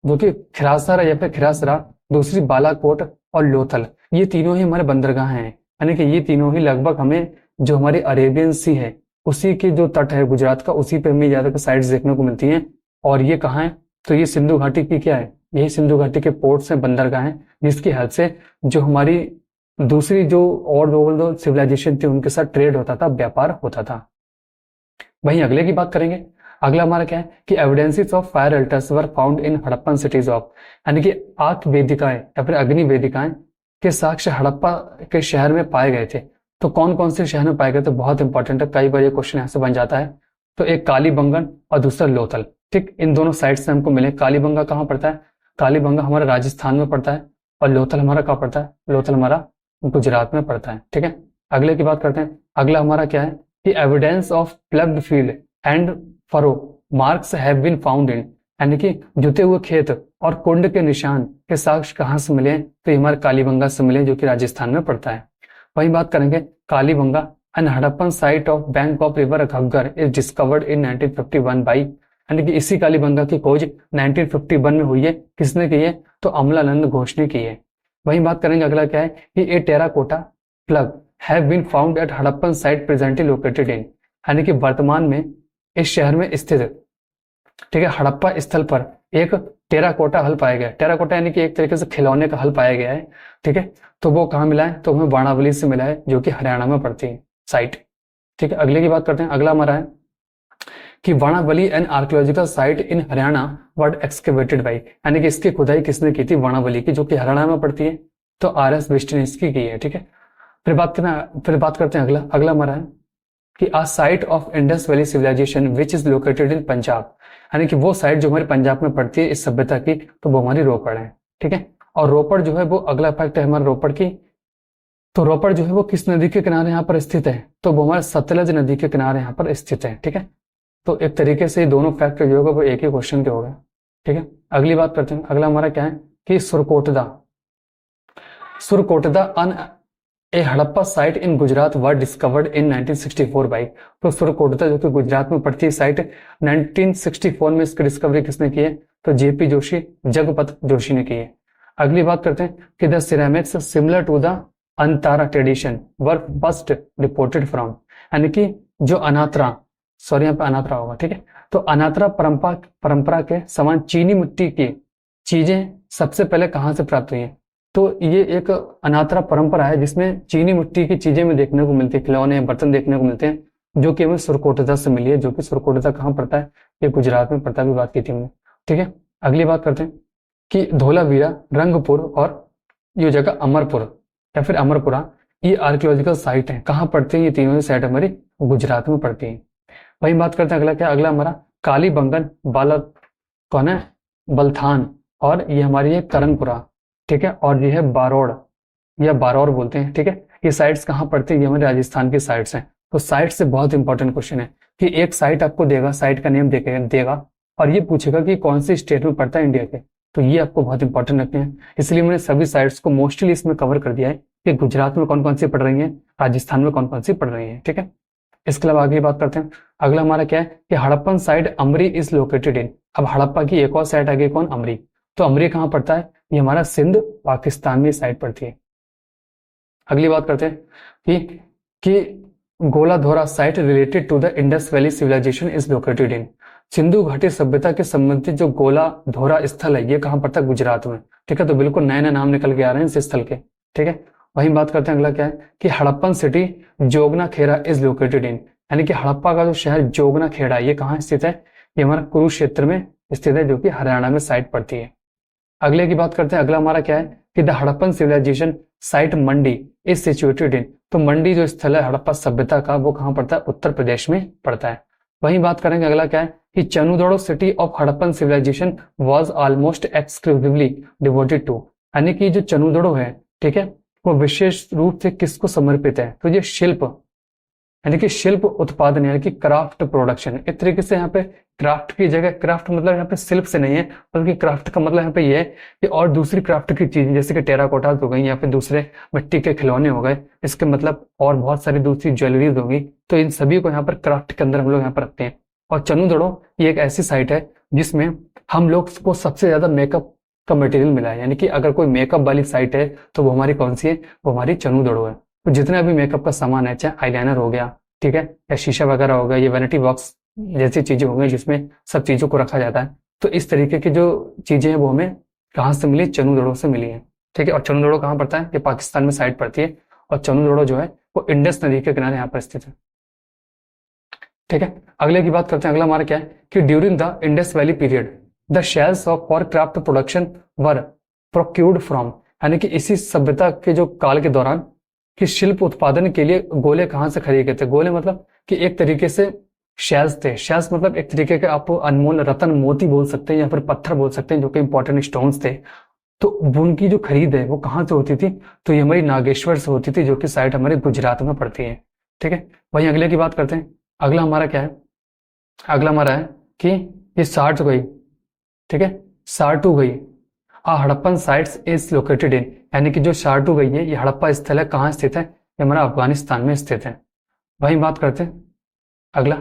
जो कि खिरासरा या फिर खिरासरा, दूसरी बालाकोट और लोथल, ये तीनों ही हमारे बंदरगाह हैं, यानी कि ये तीनों ही लगभग हमें जो हमारी अरेबियन सी है उसी के जो तट है गुजरात का, उसी पे हमें ज्यादा साइट्स देखने को मिलती हैं। और ये कहाँ है, तो ये सिंधु घाटी की क्या है, यही सिंधु घाटी के पोर्ट्स हैं, बंदरगाह हैं, जिसकी हेल्प से जो हमारी दूसरी जो और दो सिविलाइजेशन थी उनके साथ ट्रेड होता था, व्यापार होता था। वहीं अगले की बात करेंगे। अगला हमारा क्या है कि evidences of fire altars were found in Harappan cities of, यानी कि आग वेदिकाएं या फिर अग्नि वेदिकाएं के साक्ष्य हड़प्पा के शहर में पाए गए थे। तो कौन कौन से शहर में पाए गए थे, बहुत इंपॉर्टेंट है, कई बार ये क्वेश्चन यहाँ से बन जाता है। तो एक कालीबंगन और दूसरा लोथल, ठीक, इन दोनों साइड से हमको मिले। कालीबंगा कहाँ पड़ता है, कालीबंगा हमारा राजस्थान में पड़ता है, और लोथल हमारा कहाँ पड़ता है, लोथल हमारा गुजरात में पड़ता है, ठीक है। अगले की बात करते हैं। अगला हमारा क्या है कि evidence of ploughed field and furrow marks have been found in, यानी कि जुते हुए खेत और कुंड के निशान के साक्ष्य कहाँ से मिले, तो ये हमारे कालीबंगा से मिले, जो कि राजस्थान में पड़ता है। वही बात करेंगे Kalibanga and Harappan site of bank of river Ghaggar is discovered in 1951 by, यानी कि इसी कालीबंगा की खोज 1951 में हुई है, किसने की है, तो अमलानंद घोष ने की है। वही बात करेंगे अगला क्या है कि a terracotta plug have been found at Harappan site presently located in, यानी कि वर्तमान में इस शहर में स्थित, ठीक है, हड़प्पा स्थल पर एक टेराकोटा हल पाया गया। टेराकोटा यानी कि एक तरीके से खिलौने का हल पाया गया है, ठीक है। तो वो कहाँ मिला है, तो हमें वाणावली से मिला है, जो कि हरियाणा में पड़ती है साइट, ठीक है। अगले की बात करते हैं। अगला हमारा है कि Banawali an archaeological site in Haryana were excavated by, यानी कि इसकी खुदाई किसने की थी, वाणावली की, जो कि हरियाणा में पड़ती है, तो आर.एस. बिष्ट ने इसकी की है, ठीक है। फिर बात करते हैं अगला हमारा है कि a site of Indus valley civilisation which is located in Punjab, यानी कि वो साइट जो हमारे पंजाब में पड़ती है इस सभ्यता की, तो वो हमारी रोपड़ है, ठीक है। और रोपड़ जो है वो अगला फैक्ट है हमारे रोपड़ की, तो रोपड़ जो है वो किस नदी के किनारे यहाँ पर स्थित है, तो वो हमारे सतलज नदी के किनारे यहाँ पर स्थित है, ठीक है। तो एक तरीके से दोनों फैक्ट जो होगा वो एक ही क्वेश्चन के हो गए, ठीक है। अगली बात करते हैं। अगला हमारा क्या है कि Surkotada an a Harappa site in Gujarat were discovered in 1964 by, तो सुरकोटदा जो कि गुजरात में पड़ती है साइट, 1964 में इसकी डिस्कवरी किसने की है, तो जेपी जोशी, जगपत जोशी ने की है। अगली बात करते हैं कि the ceramics similar to the Antara tradition were first reported from, यानी कि जो अनात्रा, सॉरी यहाँ पे अनात्रा होगा, ठीक है, तो अनात्रा परंपरा के समान चीनी मिट्टी की चीजें सबसे पहले कहाँ से प्राप्त हुई है, तो ये एक अनात्रा परंपरा है जिसमें चीनी मिट्टी की चीजें में देखने को मिलती है, खिलौने बर्तन देखने को मिलते हैं, जो कि हमें सुरकोटदा से मिली है, जो कि सुरकोटदा कहाँ पड़ता है, ये गुजरात में पड़ता है, भी बात की थी हमने, ठीक है। अगली बात करते हैं कि धोलावीरा, रंगपुर और ये जगह अमरपुर या फिर अमरपुरा, ये आर्कियोलॉजिकल साइट हैं। कहाँ पड़ती हैं ये तीनों ही साइट? हमारी गुजरात में पड़ती हैं। वही बात करते हैं अगला क्या, अगला हमारा कालीबंगन, बाला कौन है, बलथान, और ये हमारी है करनपुरा, ठीक है, और ये है बारोड़ या बारौर बोलते हैं, ठीक है। ये साइट्स कहाँ पड़ती है? ये हमारे राजस्थान की साइट्स हैं। तो साइट से बहुत इंपॉर्टेंट क्वेश्चन है कि एक साइट आपको देगा, साइट का नेम देगा और ये पूछेगा कि कौन सी स्टेट में पड़ता है इंडिया के। तो ये आपको बहुत इंपॉर्टेंट रखते हैं, इसलिए मैंने सभी साइट्स को मोस्टली इसमें कवर कर दिया है कि गुजरात में कौन कौन सी पड़ रही है, राजस्थान में कौन कौन सी पड़ रही है, ठीक है। इसके अलावा आगे बात करते हैं। अगला हमारा क्या है कि Harappan site Amari is located इन। अब हड़प्पा की एक और साइट आ गई, कौन? अमरी। तो अमरी कहाँ पड़ता है? ये हमारा सिंध, पाकिस्तान में साइट पड़ती है। अगली बात करते हैं कि Goladhoro site related to the Indus valley civilisation is located in. सिंधु घाटी सभ्यता के संबंधित जो गोलाधोरा स्थल है ये कहाँ पड़ता है? गुजरात में, ठीक है। तो बिल्कुल नए नए नाम निकल के आ रहे हैं इस स्थल के, ठीक है। वहीं बात करते हैं अगला क्या है कि Harappan city Jognakhera is located in, यानी कि हड़प्पा का जो शहर जोगना खेड़ा ये कहाँ स्थित है? ये हमारा कुरुक्षेत्र में स्थित है, जो कि हरियाणा में साइट पड़ती है। अगले की बात करते हैं। अगला हमारा क्या है कि the Harappan civilisation site Mandi is situated in. तो मंडी जो स्थल है हड़प्पा सभ्यता का वो कहाँ पड़ता है? उत्तर प्रदेश में पड़ता है। वहीं बात करेंगे अगला क्या है कि Chanhudaro city of Harappan civilisation was almost exclusively devoted to, यानी कि जो चनुदड़ो है, ठीक है, वो विशेष रूप से किसको समर्पित है? तो ये शिल्प, यानी कि शिल्प उत्पादन, यानी कि क्राफ्ट प्रोडक्शन। एक तरीके से यहाँ पे क्राफ्ट की जगह, क्राफ्ट मतलब यहाँ पे शिल्प से नहीं है, बल्कि क्राफ्ट का मतलब यहाँ पे ये है कि और दूसरी क्राफ्ट की चीज जैसे कि टेराकोटास हो गई या फिर दूसरे मिट्टी के खिलौने हो गए, इसके मतलब और बहुत सारी दूसरी ज्वेलरीज होगी, तो इन सभी को यहाँ पर क्राफ्ट के अंदर हम लोग यहाँ पर रखते हैं। और चनुदड़ो ये एक ऐसी साइट है जिसमें हम लोग को सबसे ज्यादा मेकअप का मटेरियल मिला है, यानी कि अगर कोई मेकअप वाली साइट है तो वो हमारी कौन सी है? वो हमारी चनुदड़ो है। तो जितना भी मेकअप का सामान है, चाहे आईलाइनर हो गया, ठीक है, या शीशा वगैरह हो गया, ये वैनिटी बॉक्स जैसी चीजें हो गई जिसमें सब चीजों को रखा जाता है, तो इस तरीके की जो चीजें हैं वो हमें कहाँ से मिली? चनुदड़ो से मिली है, ठीक है। और चनुदड़ो कहाँ पड़ता है? ये पाकिस्तान में साइट पड़ती है, और चनुदड़ो जो है वो इंडस नदी के किनारे यहाँ पर स्थित है, ठीक है। अगले की बात करते हैं। अगला हमारा क्या है कि during the Indus valley period the shells of for craft production were procured from, यानी कि इसी सभ्यता के जो काल के दौरान कि शिल्प उत्पादन के लिए गोले कहाँ से खरीदे गए थे? गोले मतलब कि एक तरीके से शेल्स थे। शेल्स मतलब एक तरीके के आप अनमोल रतन मोती बोल सकते हैं या फिर पत्थर बोल सकते हैं, जो कि इंपॉर्टेंट स्टोन्स थे। तो उनकी जो खरीद है वो कहाँ से होती थी? तो ये हमारी नागेश्वर से होती थी, जो कि साइट हमारे गुजरात में पड़ती है, ठीक है। वहीं अगले की बात करते हैं। अगला हमारा क्या है? अगला हमारा है कि ये साठ गई, ठीक है, सार्टू गई Harappan sites is located in, यानी कि जो सार्टू गई है ये हड़प्पा स्थल है, कहाँ स्थित है? ये हमारा अफगानिस्तान में स्थित है। वहीं बात करते हैं अगला।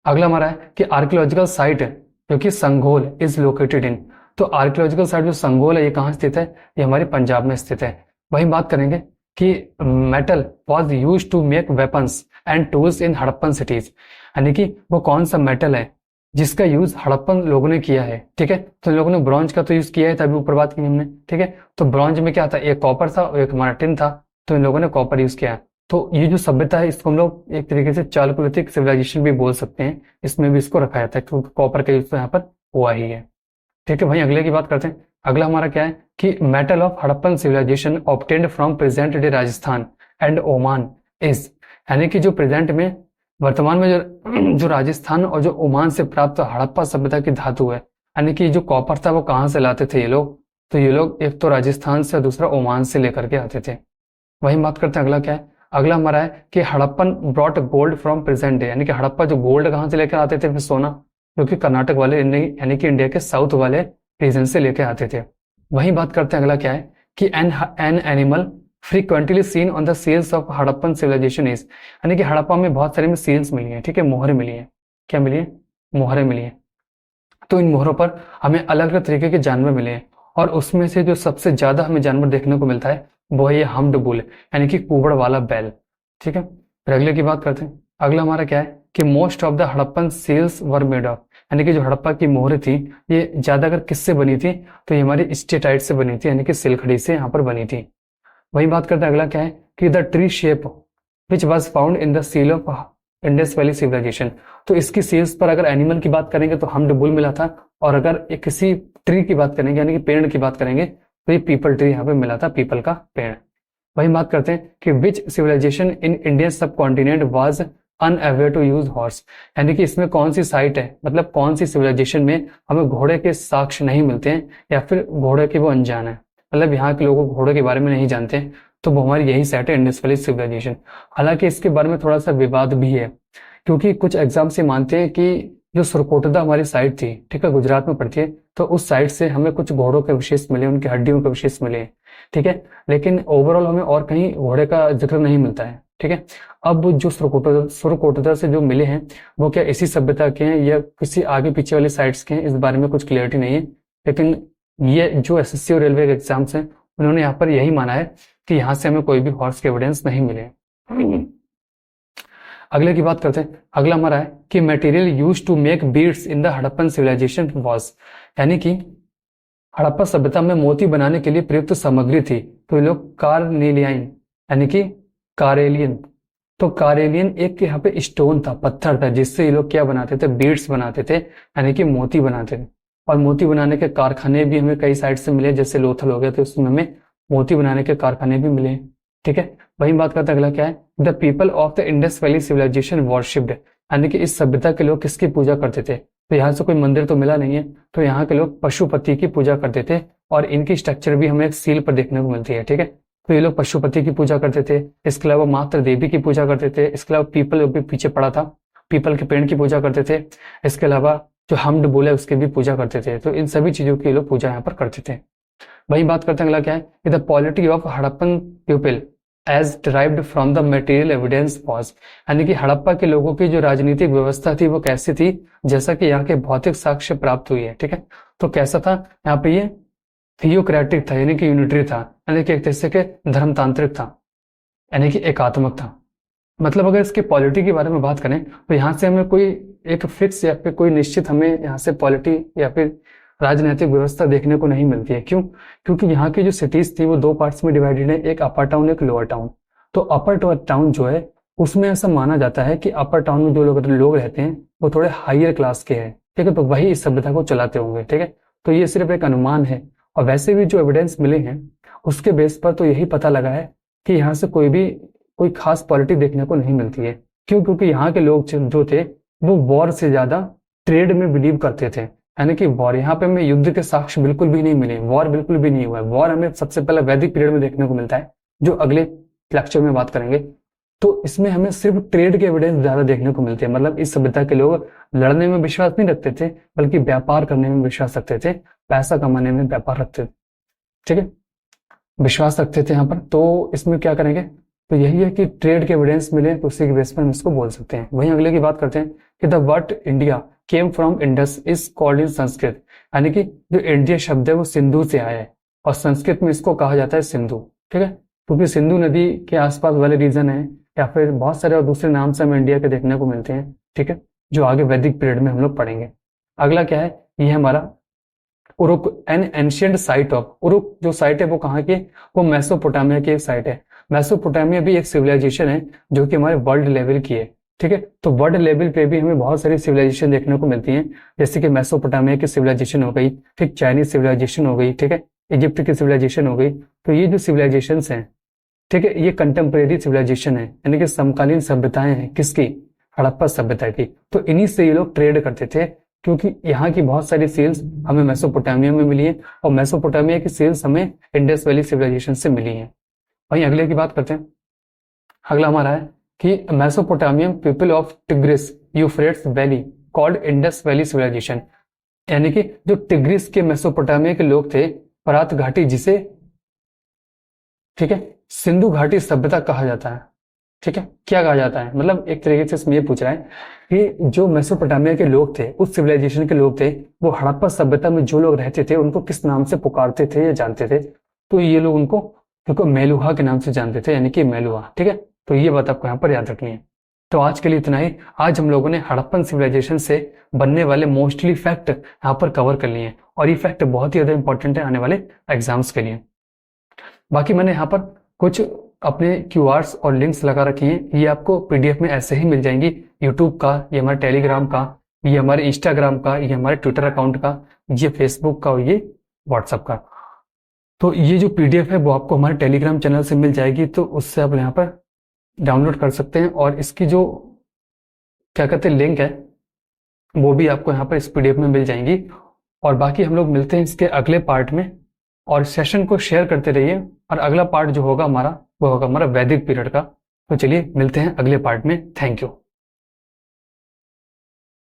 अगला हमारा है कि आर्कियोलॉजिकल साइट है जो कि संघोल इज लोकेटेड इन। तो आर्कियोलॉजिकल साइट जो संघोल है ये कहाँ स्थित है? ये हमारे पंजाब में स्थित है। वहीं बात करेंगे कि metal was used to make weapons and tools in Harappan cities, यानी कि वो कौन सा मेटल है जिसका यूज हड़प्पन लोगों ने किया है, ठीक है। तो इन लोगों ने ब्रॉन्ज का तो यूज किया है, तभी ऊपर बात की हमने, ठीक है। तो ब्रॉन्ज में क्या था? एक कॉपर था और एक हमारा टिन था, तो इन लोगों ने कॉपर यूज किया है। तो ये जो सभ्यता है इसको हम लोग एक तरीके से चालकोलिथिक सिविलाइजेशन भी बोल सकते हैं, इसमें भी इसको रखा जाता है क्योंकि कॉपर का यूज तो यहाँ पर हुआ ही है, ठीक है। वहीं अगले की बात करते हैं। अगला हमारा क्या है कि metal of Harappan civilization obtained from present day Rajasthan and Oman is, यानी कि जो प्रेजेंट में वर्तमान में जो राजस्थान और जो ओमान से प्राप्त हड़प्पा सभ्यता की धातु है, यानी कि जो कॉपर था वो कहाँ से लाते थे ये लोग? तो ये लोग एक तो राजस्थान से और दूसरा ओमान से लेकर के आते थे। वहीं बात करते हैं अगला क्या है। अगला हमारा है कि Harappan brought gold from present day, यानी कि हड़प्पा जो गोल्ड कहाँ से लेकर आते थे? फिर सोना, जो कि कर्नाटक वाले यानी कि इंडिया के साउथ वाले रीजन से लेकर आते थे। वहीं बात करते हैं अगला क्या है कि an animal frequently seen on the seals of Harappan civilisation is, यानी कि हड़प्पा में बहुत सारे में सील्स मिली हैं, ठीक है, मोहरें मिली हैं। क्या मिली है? मोहरें मिली हैं। तो इन मोहरों पर हमें अलग अलग तरीके के जानवर मिले हैं, और उसमें से जो सबसे ज्यादा हमें जानवर देखने को मिलता है वो है ये हम्प्ड बुल, यानी कि कुबड़ वाला बैल, ठीक है। फिर अगले की बात करते हैं। अगला हमारा क्या है कि most of the Harappan seals were made of, यानी कि जो हड़प्पा की मोहरें थी ये ज्यादातर किससे बनी थी? तो ये हमारी स्टेटाइट से बनी थी, यानी कि सिलखड़ी से यहाँ पर बनी थी। वही बात करते हैं अगला क्या है कि the tree shape which was found in the seal of Indus valley civilization. तो इसकी सील्स पर अगर एनिमल की बात करेंगे तो हमड बुल मिला था, और अगर एक किसी ट्री की बात करेंगे यानी कि पेड़ की बात करेंगे तो ये पीपल ट्री यहाँ पे मिला था, पीपल का पेड़। वही बात करते हैं कि which civilization in Indian subcontinent was unaware to use horse, यानी कि इसमें कौन सी साइट है, मतलब कौन सी सिविलाइजेशन में हमें घोड़े के साक्ष्य नहीं मिलते हैं या फिर घोड़े के वो अनजान है, मतलब यहाँ के लोगों को घोड़े के बारे में नहीं जानते हैं, तो वो हमारी यही साइट है, इंडस वैली सिविलाइजेशन। हालांकि इसके बारे में थोड़ा सा विवाद भी है, क्योंकि कुछ एग्जाम से मानते हैं कि जो सुरकोटदा हमारी साइट थी, ठीक है, गुजरात में पड़ती है, तो उस साइट से हमें कुछ घोड़ों के अवशेष मिले, उनकी हड्डियों के अवशेष मिले, ठीक है, लेकिन ओवरऑल हमें और कहीं घोड़े का जिक्र नहीं मिलता है, ठीक है। अब जो सुरकोटदा से जो मिले हैं वो क्या इसी सभ्यता के हैं या किसी आगे पीछे वाली साइट्स के हैं, इस बारे में कुछ क्लियरिटी नहीं है, लेकिन ये जो एसएससी और रेलवे के एग्जाम्स हैं उन्होंने यहाँ पर यही माना है कि यहाँ से हमें कोई भी हॉर्स के एविडेंस नहीं मिले। अगले की बात करते हैं। अगला हमारा है कि material used to make beads in the Harappan civilisation was, यानी कि हड़प्पा सभ्यता में मोती बनाने के लिए प्रयुक्त सामग्री थी, तो ये लोग कार्नेलियन यानी कि कारेलियन, तो कारेलियन एक यहाँ पे स्टोन था, पत्थर था, जिससे ये लोग क्या बनाते थे, बीड्स बनाते थे, यानी कि मोती बनाते थे। और मोती बनाने के कारखाने भी हमें कई साइड से मिले, जैसे लोथल हो गया, तो उसमें हमें मोती बनाने के कारखाने भी मिले, ठीक है। वही बात करते हैं, अगला क्या है, the people of the Indus valley civilization worshipped, यानी कि इस सभ्यता के लोग किसकी पूजा करते थे, तो यहाँ से कोई मंदिर तो मिला नहीं है, तो यहाँ के लोग पशुपति की पूजा करते थे, और इनकी स्ट्रक्चर भी हमें एक सील पर देखने को मिलती है, ठीक है। तो ये लोग पशुपति की पूजा करते थे, इसके अलावा मात्र देवी की पूजा करते थे, इसके अलावा पीपल भी पीछे पड़ा था, पीपल के पेड़ की पूजा करते थे, इसके अलावा जो हमड बोले उसकी भी पूजा करते थे, तो इन सभी चीजों की लोग पूजा यहाँ पर करते थे। वही बात करते हैं, अगला क्या है, the polity of Harappan people as derived from the material evidence was, यानी कि हड़प्पा के लोगों की जो राजनीतिक व्यवस्था थी वो कैसी थी, जैसा कि यहाँ के भौतिक साक्ष्य प्राप्त हुई है, ठीक है। तो कैसा था, यहाँ पे ये थियोक्रेटिक था, यानी कि यूनिटरी था, यानी कि एक तरह के धर्मतांत्रिक था, यानी कि एकात्मक था। मतलब अगर इसके पॉलिटी के बारे में बात करें तो यहाँ से हमें कोई एक फिक्स या फिर कोई निश्चित हमें यहाँ से पॉलिटी या फिर राजनीतिक व्यवस्था देखने को नहीं मिलती है। क्यों? क्योंकि यहाँ की जो सिटीज थी वो दो पार्ट्स में डिवाइडेड है, एक अपर टाउन एक लोअर टाउन। तो अपर टाउन जो है उसमें ऐसा माना जाता है कि अपर टाउन में जो लोग रहते हैं वो थोड़े हायर क्लास के हैं, ठीक है, तो वही इस सभ्यता को चलाते होंगे, ठीक है। तो ये सिर्फ एक अनुमान है, और वैसे भी जो एविडेंस मिले हैं उसके बेस पर तो यही पता लगा है कि यहाँ से कोई खास पॉलिटी देखने को नहीं मिलती है। क्यों? क्योंकि यहाँ के लोग जो थे वो वॉर से ज्यादा ट्रेड में बिलीव करते थे, यानी कि वॉर, यहाँ पे हमें युद्ध के साक्ष्य बिल्कुल भी नहीं मिले, वॉर बिल्कुल भी नहीं हुआ है। वॉर हमें सबसे पहले वैदिक पीरियड में देखने को मिलता है, जो अगले लेक्चर में बात करेंगे। तो इसमें हमें सिर्फ ट्रेड के एविडेंस ज्यादा देखने को मिलते हैं, मतलब इस सभ्यता के लोग लड़ने में विश्वास नहीं रखते थे बल्कि व्यापार करने में विश्वास रखते थे, पैसा कमाने में व्यापार रखते थे, ठीक है, विश्वास रखते थे यहाँ पर। तो इसमें क्या करेंगे, तो यही है कि ट्रेड के एविडेंस मिले तो उसी के बेस पर हम इसको बोल सकते हैं। वहीं अगले की बात करते हैं कि the word India came from Indus is called in Sanskrit, यानी कि जो इंडिया शब्द है वो सिंधु से आया है और संस्कृत में इसको कहा जाता है सिंधु, ठीक है, क्योंकि सिंधु नदी के आसपास वाले रीजन है, या फिर बहुत सारे और दूसरे नाम से हमें इंडिया के देखने को मिलते हैं, ठीक है, जो आगे वैदिक पीरियड में हम लोग पढ़ेंगे। अगला क्या है, ये हमारा Uruk, an ancient site of Uruk, जो साइट है वो कहाँ की, वो मेसोपोटामिया की एक साइट है। मेसोपोटामिया भी एक सिविलाइजेशन है जो कि हमारे वर्ल्ड लेवल की है, ठीक है। तो वर्ल्ड लेवल पे भी हमें बहुत सारी सिविलाइजेशन देखने को मिलती हैं, जैसे कि मेसोपोटामिया की सिविलाइजेशन हो गई, फिर चाइनीज सिविलाइजेशन हो गई, ठीक है, इजिप्ट की सिविलाइजेशन हो गई। तो ये जो सिविलाइजेशन हैं, ठीक है, ये कंटेम्प्रेरी सिविलाइजेशन है, यानी कि समकालीन सभ्यताएं हैं, किसकी, हड़प्पा सभ्यता की। तो इन्हीं से ये लोग ट्रेड करते थे, क्योंकि यहाँ की बहुत सारी सेल्स हमें मेसोपोटामिया में मिली है और मेसोपोटामिया की सेल्स हमें इंडस वैली सिविलाइजेशन से मिली है। वहीं अगले की बात करते हैं। अगला हमारा है कि Mesopotamian people of Tigris Euphrates valley called Indus valley civilization, यानी कि जो टिग्रिस के मेसोपोटामिया के लोग थे, फरात घाटी जिसे, ठीक है, सिंधु घाटी सभ्यता कहा जाता है, ठीक है। क्या कहा जाता है, मतलब एक तरीके से इसमें ये पूछ रहा है कि जो मेसोपोटामिया के लोग थे, उस सिविलाइजेशन के लोग थे, वो हड़प्पा सभ्यता में जो लोग रहते थे उनको किस नाम से पुकारते थे या जानते थे, तो ये लोग उनको मेलुहा के नाम से जानते थे, यानी कि मेलुहा, ठीक है। तो ये बात आपको यहाँ पर याद रखनी है। तो आज के लिए इतना ही। आज हम लोगों ने हड़प्पन सिविलाइजेशन से बनने वाले मोस्टली फैक्ट यहाँ पर कवर कर लिए हैं, और ये फैक्ट बहुत ही ज्यादा इंपॉर्टेंट है आने वाले एग्जाम्स के लिए। बाकी मैंने यहाँ पर कुछ अपने क्यूआर्स और लिंक्स लगा रखे हैं, ये आपको पीडीएफ में ऐसे ही मिल जाएंगी, यूट्यूब का, ये हमारे टेलीग्राम का, ये हमारे इंस्टाग्राम का, ये हमारे ट्विटर अकाउंट का, ये फेसबुक का और ये व्हाट्सएप का। तो ये जो पीडीएफ है वो आपको हमारे टेलीग्राम चैनल से मिल जाएगी, तो उससे आप यहाँ पर डाउनलोड कर सकते हैं और इसकी जो क्या कहते हैं लिंक है वो भी आपको यहाँ पर इस पीडीएफ में मिल जाएंगी। और बाकी हम लोग मिलते हैं इसके अगले पार्ट में, और सेशन को शेयर करते रहिए। और अगला पार्ट जो होगा हमारा वो होगा हमारा वैदिक पीरियड का। तो चलिए मिलते हैं अगले पार्ट में। Thank you.